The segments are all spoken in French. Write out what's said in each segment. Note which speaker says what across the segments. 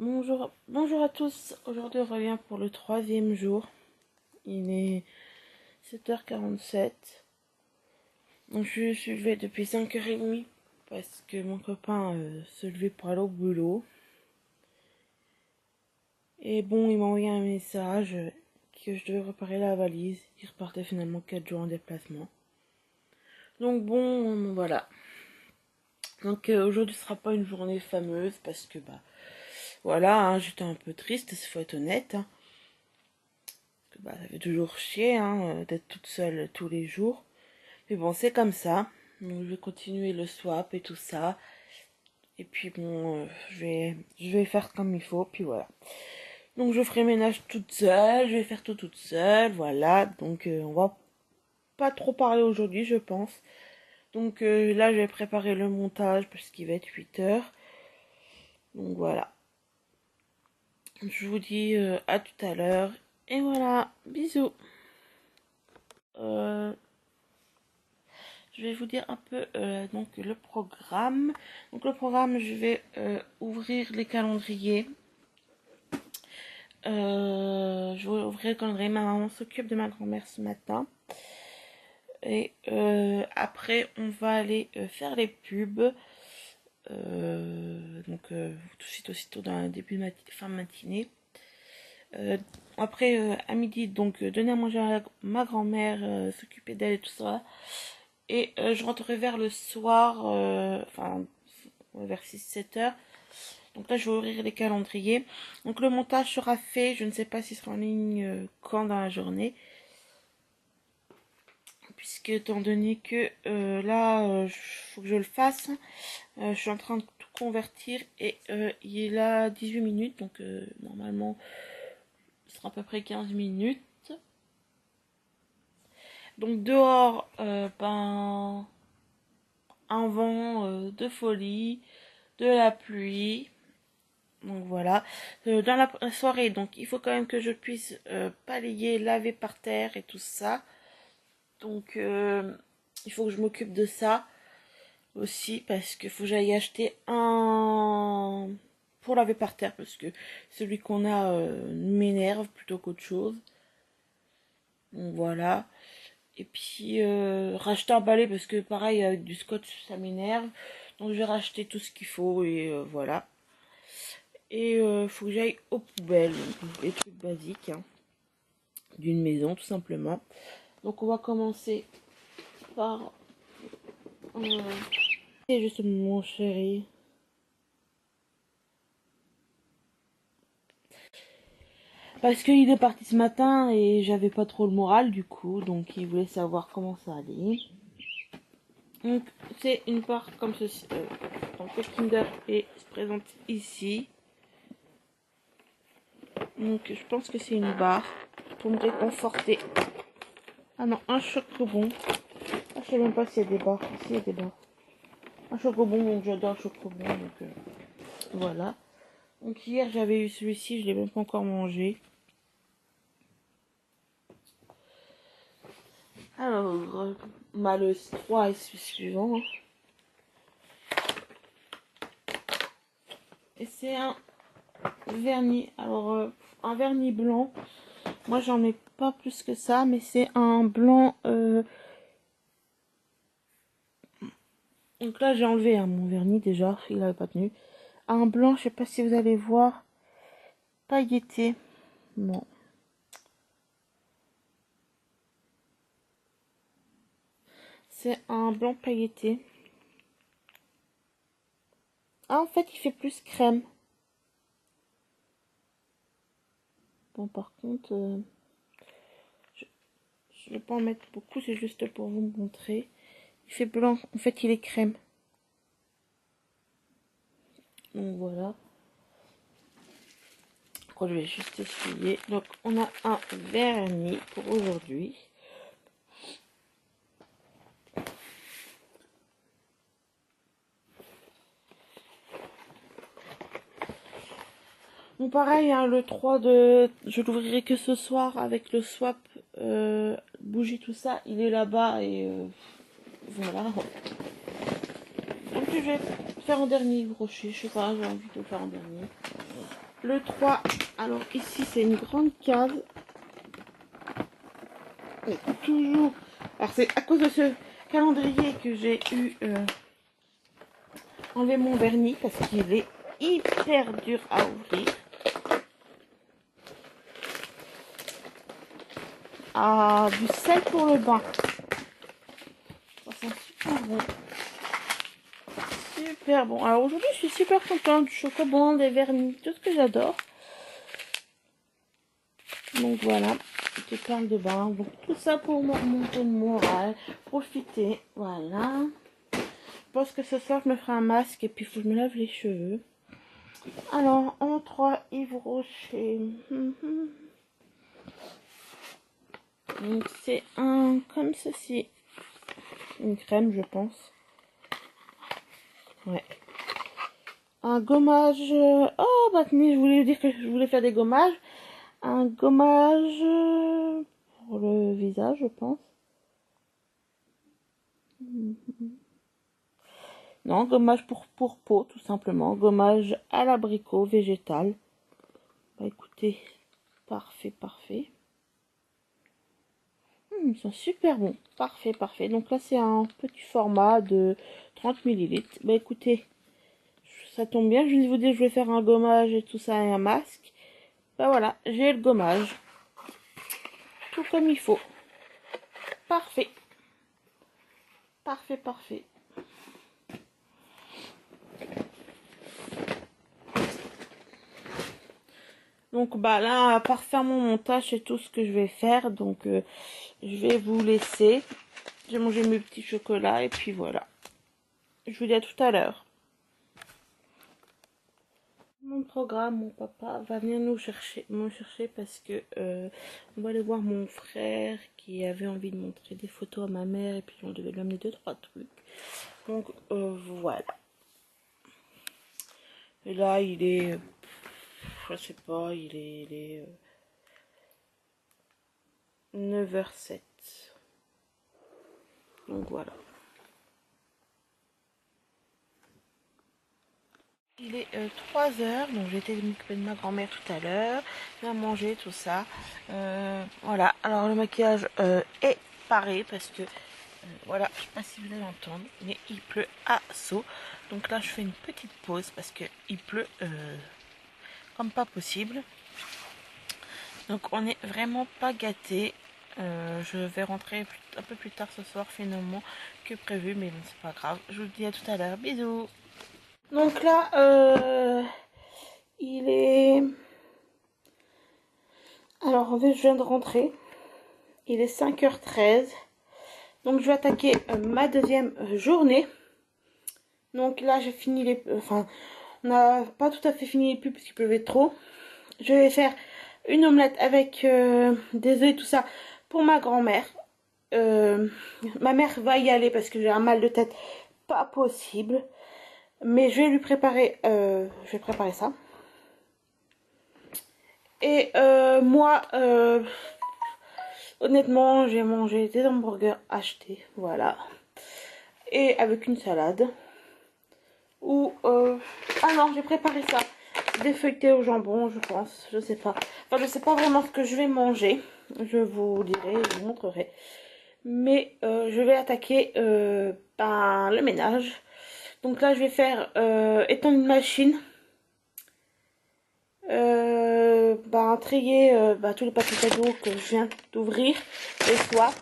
Speaker 1: Bonjour à tous. Aujourd'hui, on revient pour le troisième jour. Il est 7h47. Donc, je suis levée depuis 5h30 parce que mon copain se levait pour aller au boulot. Et bon, il m'a envoyé un message que je devais préparer la valise. Il repartait finalement 4 jours en déplacement. Donc bon, voilà. Donc aujourd'hui, ce sera pas une journée fameuse parce que voilà, hein, j'étais un peu triste, il faut être honnête. Hein. Ça fait toujours chier d'être toute seule tous les jours. Mais bon, c'est comme ça. Donc je vais continuer le swap et tout ça. Et puis bon, je vais faire comme il faut. Puis voilà. Donc je ferai ménage toute seule. Je vais faire tout toute seule. Voilà. Donc on va pas trop parler aujourd'hui, je pense. Donc là, je vais préparer le montage parce qu'il va être 8h. Donc voilà. Je vous dis à tout à l'heure. Et voilà. Bisous. Je vais vous dire un peu donc le programme. Donc le programme, je vais ouvrir les calendriers. Je vais ouvrir le calendrier. Ma maman s'occupe de ma grand-mère ce matin. Et après, on va aller faire les pubs. Donc tout de suite, aussitôt dans le début de fin de matinée. Après, à midi, donc donner à manger à ma grand-mère, s'occuper d'elle et tout ça. Et je rentrerai vers le soir, vers 6-7 heures. Donc là, je vais ouvrir les calendriers. Donc le montage sera fait. Je ne sais pas s'il sera en ligne quand dans la journée. Puisque étant donné que là, il faut que je le fasse. Je suis en train de tout convertir. Et il est là 18 minutes. Donc normalement, il sera à peu près 15 minutes. Donc dehors, un vent de folie, de la pluie. Donc voilà. Dans la soirée, donc il faut quand même que je puisse balayer, laver par terre et tout ça. Donc il faut que je m'occupe de ça aussi parce qu'il faut que j'aille acheter un pour laver par terre parce que celui qu'on a m'énerve plutôt qu'autre chose. Donc voilà. Et puis racheter un balai parce que pareil avec du scotch ça m'énerve. Donc je vais racheter tout ce qu'il faut et voilà. Et faut que j'aille aux poubelles, donc les trucs basiques d'une maison tout simplement. Donc on va commencer par c'est juste mon chéri. Parce qu'il est parti ce matin et j'avais pas trop le moral du coup, donc il voulait savoir comment ça allait. Donc c'est une part comme ceci. Donc le Kinder se présente ici. Donc je pense que c'est une barre pour me réconforter. Ah non, un chocobon. Ah, je sais même pas s'il y a des barres. S'il y a des barres. Un chocobon, donc j'adore le chocobon. Donc voilà. Donc hier j'avais eu celui-ci, je l'ai même pas encore mangé. Alors, Malus 3 est celui suivant. Et c'est un vernis. Alors, un vernis blanc. Moi, j'en ai pas plus que ça, mais c'est un blanc. Donc là, j'ai enlevé mon vernis déjà. Il avait pas tenu. Un blanc, je sais pas si vous allez voir. Pailleté. Non. C'est un blanc pailleté. Ah, en fait, il fait plus crème. Bon, par contre, je vais pas en mettre beaucoup, c'est juste pour vous montrer. Il fait blanc, en fait, il est crème. Donc voilà. Je vais juste essuyer. Donc, on a un vernis pour aujourd'hui. Bon, pareil, le 3 je l'ouvrirai que ce soir avec le swap, bougie, tout ça. Il est là-bas et voilà. Donc, je vais faire un dernier crochet. Je sais pas, j'ai envie de le faire en dernier. Le 3, alors ici c'est une grande cave. Et toujours. Alors c'est à cause de ce calendrier que j'ai eu enlevé mon vernis parce qu'il est hyper dur à ouvrir. Ah, du sel pour le bain. Ça sent super bon. Super bon. Alors aujourd'hui je suis super contente du chocolat blanc, des vernis, tout ce que j'adore. Donc voilà, je te parle de bain. Donc tout ça pour me remonter le moral, profiter. Voilà. Je pense que ce soir je me ferai un masque et puis il faut que je me lave les cheveux. Alors en 3, Yves Rocher. Donc c'est un comme ceci. Une crème je pense. Ouais. Un gommage. Oh bah tenez, je voulais dire que je voulais faire des gommages. Un gommage pour le visage je pense. Non, gommage pour peau, tout simplement. Gommage à l'abricot végétal. Bah écoutez, parfait, parfait. Ils sont super bons. Parfait, parfait. Donc là, c'est un petit format de 30 millilitres. Bah écoutez, ça tombe bien. Je vous dis, je vais faire un gommage et tout ça et un masque. Bah voilà, j'ai le gommage. Tout comme il faut. Parfait. Parfait, parfait. Donc bah là, à part faire mon montage, c'est tout ce que je vais faire. Donc je vais vous laisser. J'ai mangé mes petits chocolats et puis voilà. Je vous dis à tout à l'heure. Mon programme, mon papa va venir me chercher parce que on va aller voir mon frère qui avait envie de montrer des photos à ma mère et puis on devait lui amener 2-3 trucs. Donc voilà. Et là il est, je sais pas, il est 9h07. Donc voilà. Il est 3h, donc j'ai été m'occuper de ma grand-mère tout à l'heure, bien manger, tout ça. Voilà, alors le maquillage est paré parce que, voilà, je sais pas si vous allez l'entendre, mais il pleut à saut. Donc là, je fais une petite pause parce que il pleut comme pas possible. Donc on n'est vraiment pas gâtés. Je vais rentrer un peu plus tard ce soir finalement que prévu, mais bon, c'est pas grave. Je vous dis à tout à l'heure, bisous. Donc là, il est... Alors, en fait, je viens de rentrer. Il est 5h13. Donc, je vais attaquer ma deuxième journée. Donc là, j'ai fini les... Enfin, on n'a pas tout à fait fini les pubs parce qu'il pleuvait trop. Je vais faire une omelette avec des œufs et tout ça pour ma grand-mère. Ma mère va y aller parce que j'ai un mal de tête pas possible. Mais je vais lui préparer... je vais préparer ça. Et moi, honnêtement, j'ai mangé des hamburgers achetés, voilà. Et avec une salade. Ou, ah non, j'ai préparé ça. Des feuilletés au jambon, je pense, je sais pas. Enfin, je sais pas vraiment ce que je vais manger. Je vous dirai, je vous montrerai. Mais je vais attaquer ben, le ménage. Donc là, je vais faire étendre une machine. Trier tous les papiers cadeaux que je viens d'ouvrir, les swaps.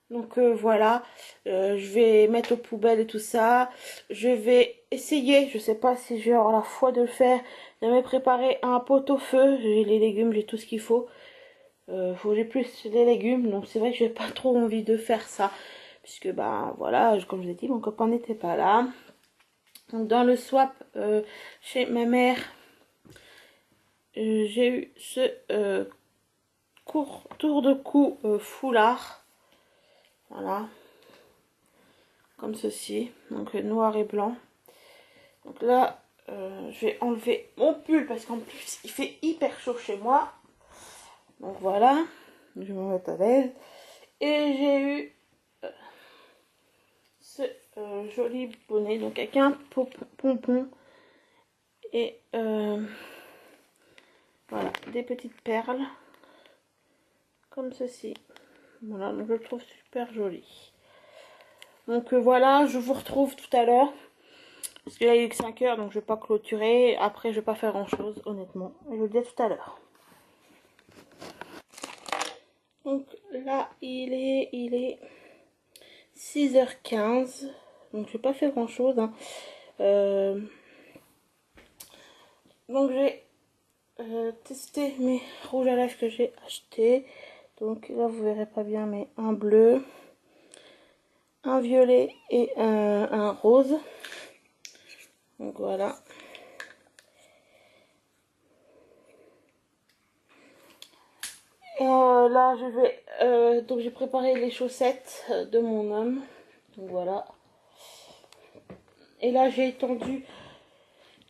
Speaker 1: Donc voilà, je vais mettre aux poubelles et tout ça. Je vais essayer, je sais pas si j'ai la foi de le faire, de me préparer un pot-au-feu. J'ai les légumes, j'ai tout ce qu'il faut. J'ai plus les légumes, donc c'est vrai que j'ai pas trop envie de faire ça. Puisque ben voilà, comme je vous ai dit, mon copain n'était pas là. Donc dans le swap chez ma mère, j'ai eu ce tour de cou foulard. Voilà. Comme ceci. Donc noir et blanc. Donc là, je vais enlever mon pull parce qu'en plus, il fait hyper chaud chez moi. Donc voilà. Je vais me mettre à l'aise. Et j'ai eu ce joli bonnet. Donc avec un pompon. Et voilà, des petites perles comme ceci. Voilà, donc je le trouve super joli. Donc voilà, je vous retrouve tout à l'heure. Parce qu'il est que 5 heures, donc je vais pas clôturer. Après, je vais pas faire grand chose, honnêtement. Je vous le dis à tout à l'heure. Donc là, il est 6h15. Donc je vais pas faire grand chose. Hein. Donc j'ai testé mes rouges à lèvres que j'ai acheté. Donc là, vous verrez pas bien, mais un bleu, un violet et un rose. Donc voilà. Et là je vais donc j'ai préparé les chaussettes de mon homme. Donc voilà. Et là j'ai étendu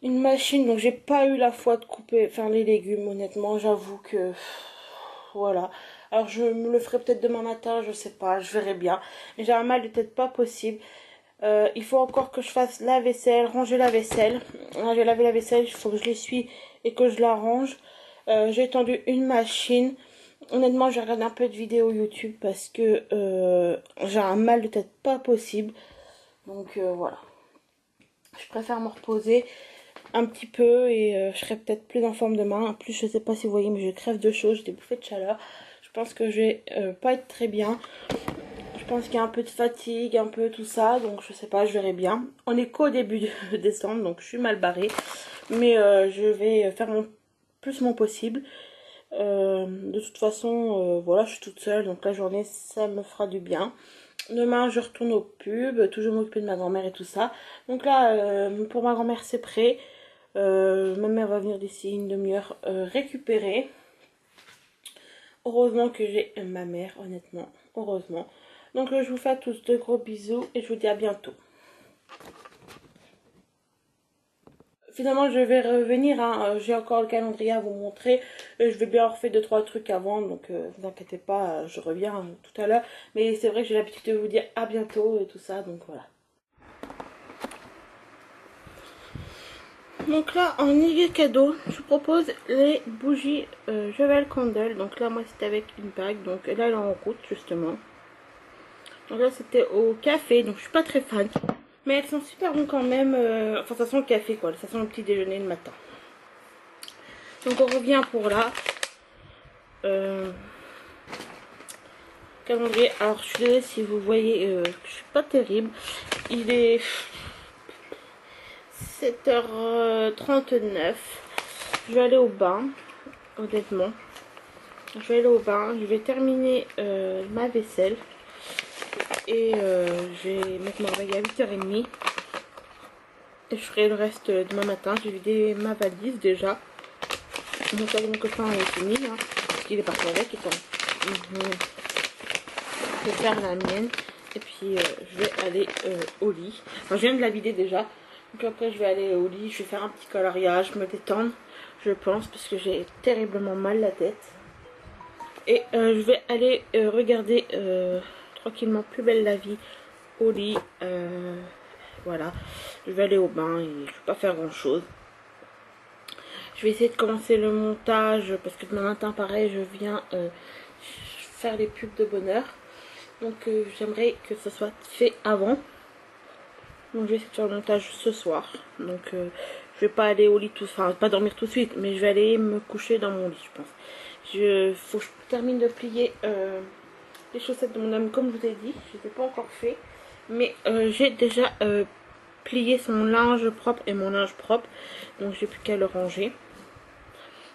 Speaker 1: une machine, donc j'ai pas eu la foi de couper, faire les légumes, honnêtement, j'avoue que voilà. Alors je me le ferai peut-être demain matin, je sais pas, je verrai bien. Mais j'ai un mal de tête pas possible. Il faut encore que je fasse la vaisselle, ranger la vaisselle. Là, j'ai lavé la vaisselle, il faut que je l'essuie et que je la range. J'ai étendu une machine. Honnêtement, j'ai regardé un peu de vidéos YouTube parce que j'ai un mal de tête pas possible. Donc voilà. Je préfère me reposer un petit peu et je serai peut-être plus en forme demain. En plus, je sais pas si vous voyez, mais je crève de chaud, j'ai des bouffées de chaleur. Je pense que je vais pas être très bien. Je pense qu'il y a un peu de fatigue, un peu tout ça, donc je sais pas, je verrai bien. On est qu'au début de décembre, donc je suis mal barrée. Mais je vais faire plus mon possible. De toute façon, voilà, je suis toute seule, donc la journée, ça me fera du bien. Demain, je retourne au pub, toujours m'occuper de ma grand-mère et tout ça. Donc là, pour ma grand-mère, c'est prêt. Ma mère va venir d'ici une demi-heure récupérer. Heureusement que j'ai ma mère, honnêtement, heureusement. Donc je vous fais à tous de gros bisous et je vous dis à bientôt. Finalement, je vais revenir, hein. J'ai encore le calendrier à vous montrer. Je vais bien refaire 2-3 trucs avant, donc vous inquiétez pas, je reviens tout à l'heure. Mais c'est vrai que j'ai l'habitude de vous dire à bientôt et tout ça, donc voilà. Donc là, en idée cadeau, je vous propose les bougies Jovel Candle. Donc là, moi, c'était avec une bague. Donc là, elle est en route, justement. Donc là, c'était au café. Donc je suis pas très fan. Mais elles sont super bonnes quand même. Enfin, ça sent le café, quoi. Ça sent le petit déjeuner le matin. Donc on revient pour là. Calendrier. Alors, je suis désolée si vous voyez que je suis pas terrible. Il est 7h39. Je vais aller au bain, honnêtement. Je vais aller au bain, je vais terminer ma vaisselle. Et je vais mettre mon réveil à 8h30. Et je ferai le reste demain matin. J'ai vidé ma valise déjà. Donc là, mon copain est fini. Hein, parce qu'il est parti avec. Je vais faire la mienne. Et puis je vais aller au lit. Enfin, je viens de la vider déjà. Donc après je vais aller au lit. Je vais faire un petit coloriage, me détendre. Je pense. Parce que j'ai terriblement mal la tête. Et je vais aller regarder tranquillement Plus belle la vie au lit. Voilà. Je vais aller au bain et je vais pas faire grand chose. Je vais essayer de commencer le montage parce que demain matin pareil je viens faire les pubs de bonheur. Donc j'aimerais que ce soit fait avant. Donc je vais essayer de faire le montage ce soir. Donc je vais pas aller au lit tout, enfin pas dormir tout de suite, mais je vais aller me coucher dans mon lit je pense. Faut que je termine de plier les chaussettes de mon homme comme je vous ai dit. Je ne les ai pas encore fait. Mais j'ai déjà plié son linge propre et mon linge propre. Donc j'ai plus qu'à le ranger.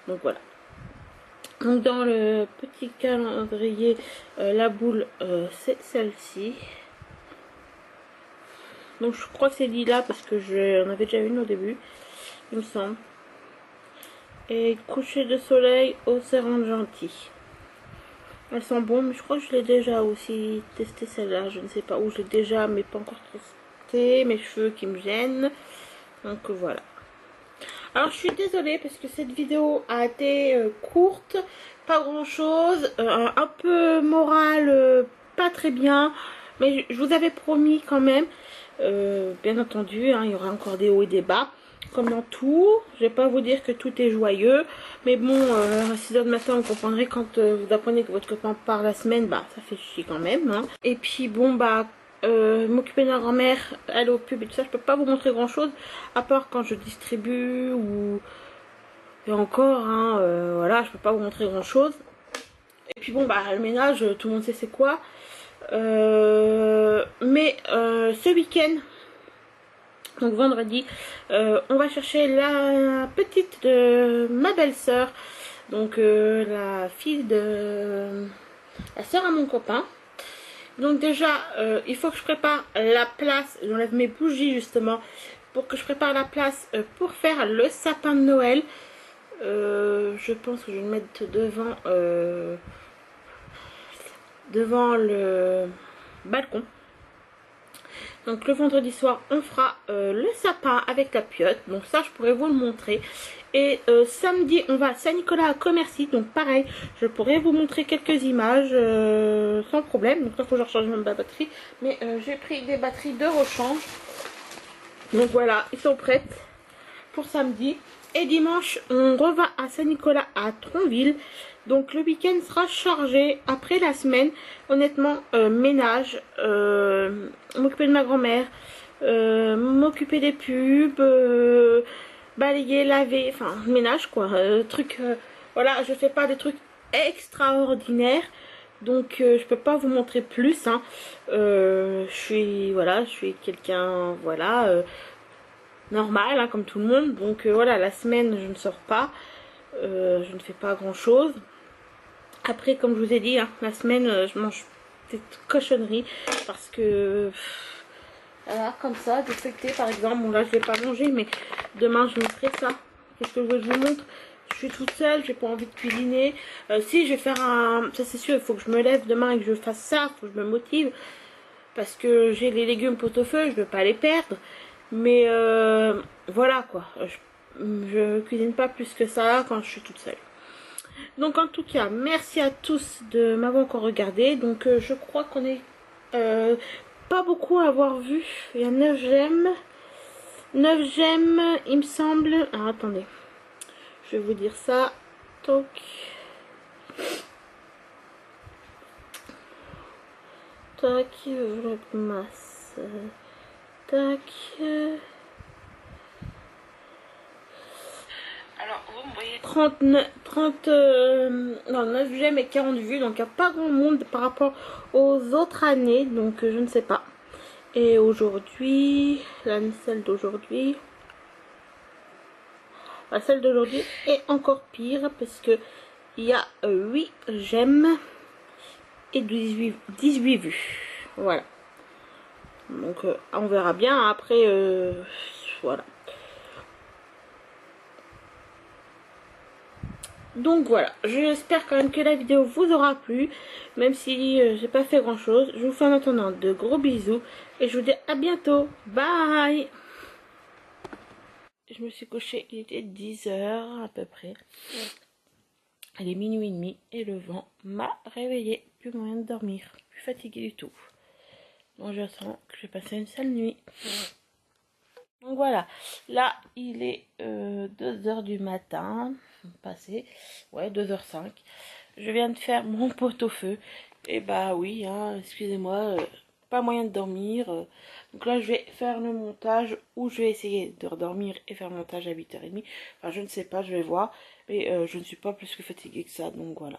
Speaker 1: Donc voilà. Donc dans le petit calendrier, la boule c'est celle-ci. Donc je crois que c'est lilas parce que j'en avais déjà une au début, il me semble. Et coucher de soleil au sérum gentil. Elles sont bonnes, mais je crois que je l'ai déjà aussi testé celle-là. Je ne sais pas où je l'ai déjà, mais pas encore testé. Mes cheveux qui me gênent. Donc voilà. Alors je suis désolée parce que cette vidéo a été courte, pas grand chose, un peu morale, pas très bien, mais je vous avais promis quand même, bien entendu, hein, il y aura encore des hauts et des bas, comme dans tout. Je vais pas vous dire que tout est joyeux, mais bon, à 6 h du matin, vous comprendrez quand vous apprenez que votre copain part la semaine, bah ça fait chier quand même. Hein. Et puis bon, bah m'occuper de ma grand-mère, aller au pub et tout ça, je peux pas vous montrer grand chose, à part quand je distribue ou... Et encore, hein, voilà, je peux pas vous montrer grand chose. Et puis bon, bah le ménage, tout le monde sait c'est quoi. Mais ce week-end, donc vendredi, on va chercher la petite de ma belle-sœur, donc la fille de la sœur à mon copain. Donc déjà, il faut que je prépare la place, j'enlève mes bougies justement, pour que je prépare la place pour faire le sapin de Noël. Je pense que je vais le mettre devant le balcon. Donc le vendredi soir, on fera le sapin avec la piotte. Donc ça, je pourrais vous le montrer. Et samedi, on va à Saint-Nicolas à Commercy. Donc pareil, je pourrais vous montrer quelques images sans problème. Donc là, il faut que je recharge ma batterie. Mais j'ai pris des batteries de rechange. Donc voilà, ils sont prêtes pour samedi. Et dimanche, on reva à Saint-Nicolas à Tronville. Donc le week-end sera chargé. Après la semaine, honnêtement, ménage, m'occuper de ma grand-mère, m'occuper des pubs, balayer, laver, enfin ménage quoi. Voilà, je fais pas des trucs extraordinaires. Donc je peux pas vous montrer plus. Hein. Je suis quelqu'un, voilà. Normal, hein, comme tout le monde. Donc voilà, la semaine je ne sors pas, je ne fais pas grand chose. Après, comme je vous ai dit, hein, la semaine je mange des cochonneries parce que voilà, comme ça, défecté par exemple. Bon là je vais pas manger, mais demain je me ferai ça. Qu'est-ce que je vous montre? Je suis toute seule, j'ai pas envie de cuisiner. Si je vais faire un, ça c'est sûr, il faut que je me lève demain et que je fasse ça, il faut que je me motive parce que j'ai les légumes pot-au-feu, je veux pas les perdre. Mais voilà quoi, je cuisine pas plus que ça quand je suis toute seule. Donc en tout cas, merci à tous de m'avoir encore regardé. Donc je crois qu'on est pas beaucoup à avoir vu. Il y a 9 j'aime. 9 j'aime, il me semble. Ah attendez, je vais vous dire ça. Toc. Tac, masse. Tac. Alors, vous me voyez 30, non, 9 j'aime et 40 vues. Donc, il n'y a pas grand monde par rapport aux autres années. Donc, je ne sais pas. Et aujourd'hui, celle d'aujourd'hui. Celle d'aujourd'hui est encore pire parce que il y a 8 j'aime et 18 vues. Voilà. Donc, on verra bien. Après, voilà. Donc voilà, j'espère quand même que la vidéo vous aura plu, même si j'ai pas fait grand chose. Je vous fais en attendant de gros bisous et je vous dis à bientôt. Bye. Je me suis couchée, il était 10 h à peu près. Il est minuit et demi et le vent m'a réveillée. Plus moyen de dormir, plus fatiguée du tout. Donc je sens que j'ai passé une sale nuit. Donc voilà, là il est 2 h du matin, passé, ouais 2 h 05. Je viens de faire mon pot-au-feu, et bah oui, hein, excusez-moi, pas moyen de dormir. Donc là je vais faire le montage, ou je vais essayer de redormir et faire le montage à 8 h 30. Enfin je ne sais pas, je vais voir, mais je ne suis pas plus que fatiguée que ça, donc voilà.